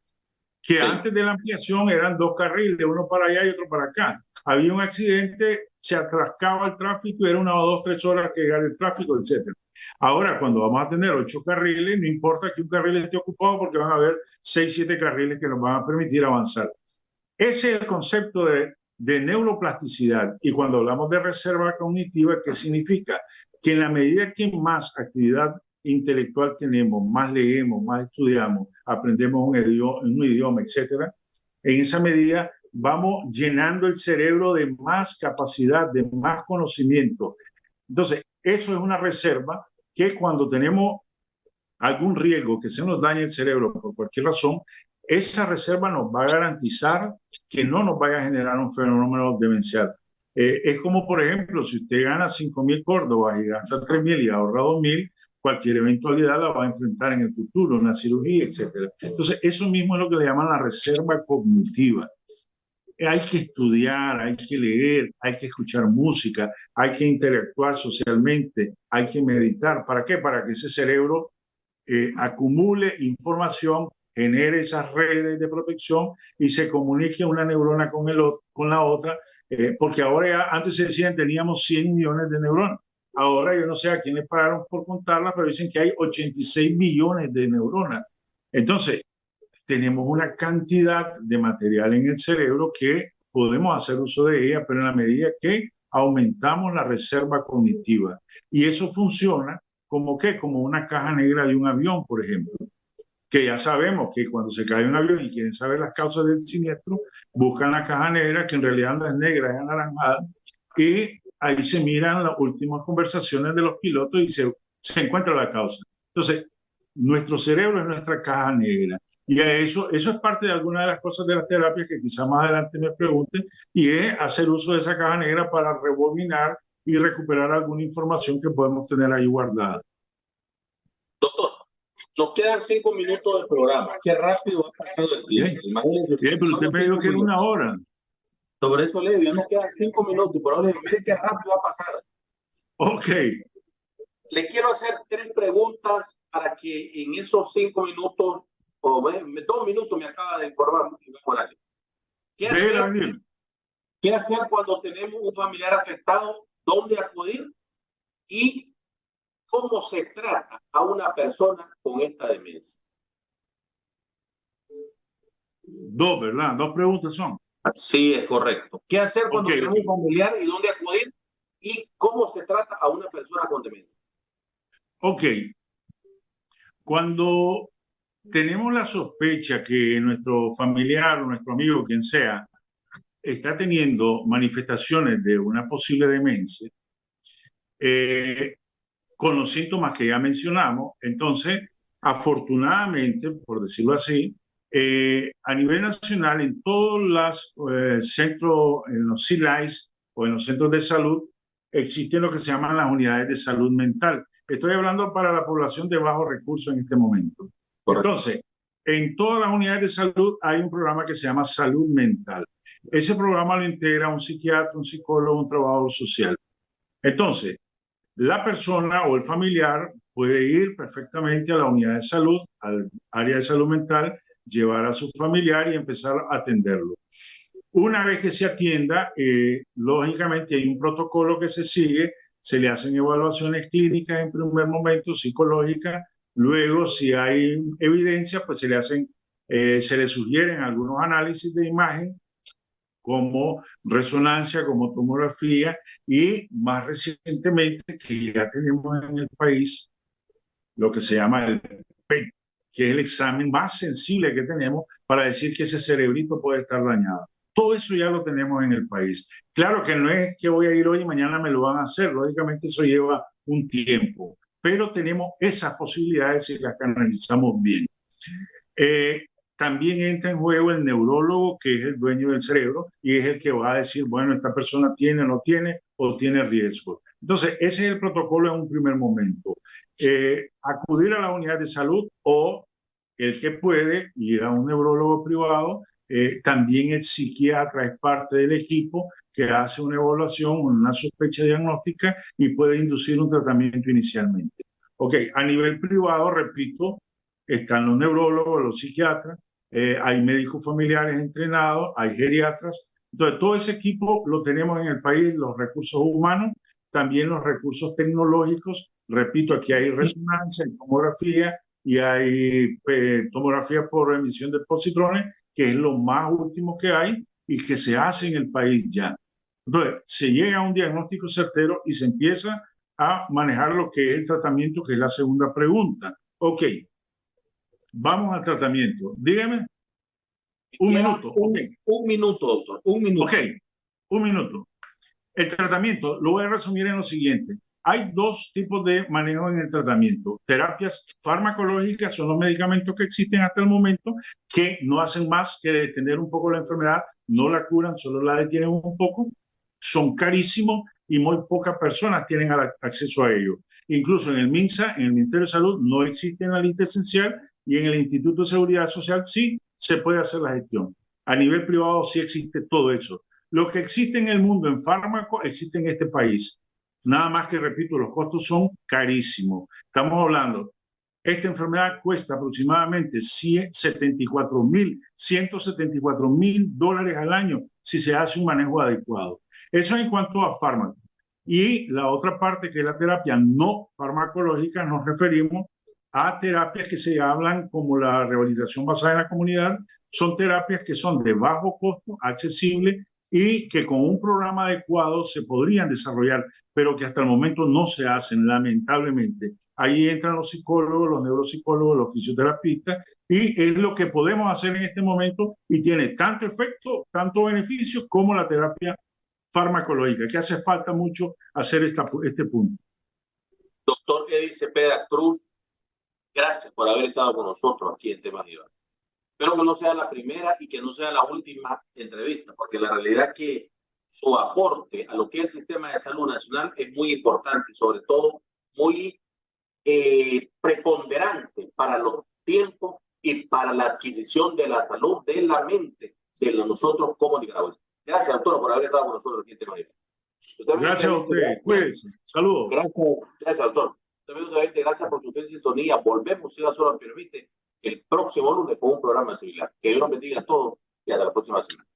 Que sí. Antes de la ampliación eran 2 carriles, uno para allá y otro para acá. Había un accidente, se atrascaba el tráfico y era 1 o 2, 3 horas que llegara el tráfico, etc. Ahora, cuando vamos a tener 8 carriles, no importa que un carril esté ocupado porque van a haber 6, 7 carriles que nos van a permitir avanzar. Ese es el concepto de neuroplasticidad. Y cuando hablamos de reserva cognitiva, ¿qué significa? Que en la medida que más actividad intelectual tenemos, más leemos, más estudiamos, aprendemos un idioma, etcétera, en esa medida vamos llenando el cerebro de más capacidad, de más conocimiento. Entonces, eso es una reserva que cuando tenemos algún riesgo que se nos dañe el cerebro por cualquier razón, esa reserva nos va a garantizar que no nos vaya a generar un fenómeno demencial. Es como, por ejemplo, si usted gana 5.000 córdobas y gasta 3.000 y ahorra 2.000, cualquier eventualidad la va a enfrentar en el futuro, una cirugía, etc. Entonces, eso mismo es lo que le llaman la reserva cognitiva. Hay que estudiar, hay que leer, hay que escuchar música, hay que interactuar socialmente, hay que meditar. ¿Para qué? Para que ese cerebro acumule información, genere esas redes de protección y se comunique una neurona con la otra, porque ahora antes se decían teníamos 100 millones de neuronas. Ahora yo no sé a quién le pagaron por contarlas, pero dicen que hay 86 millones de neuronas. Entonces, tenemos una cantidad de material en el cerebro que podemos hacer uso de ella, pero en la medida que aumentamos la reserva cognitiva. Y eso funciona como ¿qué? Como una caja negra de un avión, por ejemplo, que ya sabemos que cuando se cae un avión y quieren saber las causas del siniestro, buscan la caja negra, que en realidad no es negra, es anaranjada, y ahí se miran las últimas conversaciones de los pilotos y se encuentra la causa. Entonces, nuestro cerebro es nuestra caja negra. Y eso es parte de alguna de las cosas de las terapias que quizá más adelante me pregunten, y es hacer uso de esa caja negra para rebobinar y recuperar alguna información que podemos tener ahí guardada. Doctor, nos quedan 5 minutos del programa. Qué rápido ha pasado el tiempo. Bien, pero usted me dijo que era 1 hora. Sobre eso le digo, ya nos quedan 5 minutos y por ahora mire qué rápido ha pasado. Ok. Le quiero hacer 3 preguntas para que en esos 5 minutos, o 2 minutos me acaba de informar. ¿Qué hacer cuando tenemos un familiar afectado? ¿Dónde acudir? ¿Y cómo se trata a una persona con esta demencia? 2, ¿verdad? 2 preguntas son. Sí, es correcto. ¿Qué hacer cuando tenemos un familiar y dónde acudir? ¿Y cómo se trata a una persona con demencia? Ok. Cuando tenemos la sospecha que nuestro familiar o nuestro amigo, quien sea, está teniendo manifestaciones de una posible demencia, con los síntomas que ya mencionamos, entonces, afortunadamente, por decirlo así, a nivel nacional, en todos los centros, en los CILAIS o en los centros de salud, existen lo que se llaman las unidades de salud mental. Estoy hablando para la población de bajos recursos en este momento. Correcto. Entonces, en todas las unidades de salud hay un programa que se llama salud mental. Ese programa lo integra un psiquiatra, un psicólogo, un trabajador social. Entonces, la persona o el familiar puede ir perfectamente a la unidad de salud, al área de salud mental, llevar a su familiar y empezar a atenderlo. Una vez que se atienda, lógicamente hay un protocolo que se sigue, se le hacen evaluaciones clínicas en primer momento, psicológicas, luego si hay evidencia, pues se le sugieren algunos análisis de imagen, como resonancia, como tomografía, y más recientemente que ya tenemos en el país lo que se llama el PET, que es el examen más sensible que tenemos para decir que ese cerebrito puede estar dañado. Todo eso ya lo tenemos en el país. Claro que no es que voy a ir hoy y mañana me lo van a hacer, lógicamente eso lleva un tiempo, pero tenemos esas posibilidades y las canalizamos bien. también entra en juego el neurólogo, que es el dueño del cerebro y es el que va a decir, bueno, esta persona tiene, no tiene o tiene riesgo. Entonces, ese es el protocolo en un primer momento. Acudir a la unidad de salud o el que puede ir a un neurólogo privado. También el psiquiatra es parte del equipo que hace una evaluación, una sospecha diagnóstica y puede inducir un tratamiento inicialmente. Ok, a nivel privado, repito, están los neurólogos, los psiquiatras, hay médicos familiares entrenados, hay geriatras. Entonces, todo ese equipo lo tenemos en el país, los recursos humanos, también los recursos tecnológicos. Repito, aquí hay resonancia, hay tomografía y hay tomografía por emisión de positrones, que es lo más último que hay y que se hace en el país ya. Entonces, se llega a un diagnóstico certero y se empieza a manejar lo que es el tratamiento, que es la segunda pregunta. Ok, vamos al tratamiento. Dígame. Un minuto. Un minuto, doctor. Un minuto. Ok, un minuto. El tratamiento lo voy a resumir en lo siguiente. Hay dos tipos de manejo en el tratamiento. Terapias farmacológicas son los medicamentos que existen hasta el momento, que no hacen más que detener un poco la enfermedad, no la curan, solo la detienen un poco. Son carísimos y muy pocas personas tienen acceso a ellos. Incluso en el MINSA, en el Ministerio de Salud, no existe en la lista esencial y en el Instituto de Seguridad Social sí se puede hacer la gestión. A nivel privado sí existe todo eso. Lo que existe en el mundo en fármaco existe en este país. Nada más que, repito, los costos son carísimos. Estamos hablando, esta enfermedad cuesta aproximadamente $174,000 al año si se hace un manejo adecuado. Eso en cuanto a fármacos. Y la otra parte, que es la terapia no farmacológica, nos referimos a terapias que se hablan como la rehabilitación basada en la comunidad. Son terapias que son de bajo costo, accesibles y que con un programa adecuado se podrían desarrollar, pero que hasta el momento no se hacen, lamentablemente. Ahí entran los psicólogos, los neuropsicólogos, los fisioterapistas, y es lo que podemos hacer en este momento y tiene tanto efecto, tanto beneficio como la terapia farmacológica, que hace falta mucho hacer este punto. Doctor Eddy Cepeda Cruz, gracias por haber estado con nosotros aquí en Temas Diversos. Espero que no sea la primera y que no sea la última entrevista, porque la realidad es que su aporte a lo que es el sistema de salud nacional es muy importante y sobre todo muy preponderante para los tiempos y para la adquisición de la salud de la mente de nosotros como nicaragüenses. Gracias, doctor, por haber estado con nosotros aquí en Temas Diversos. Gracias a usted. Cuídense. Saludos. Gracias, doctor. Gracias por su sintonía. Volvemos, si solo me permite, el próximo lunes con un programa similar. Que Dios los bendiga a todos y hasta la próxima semana.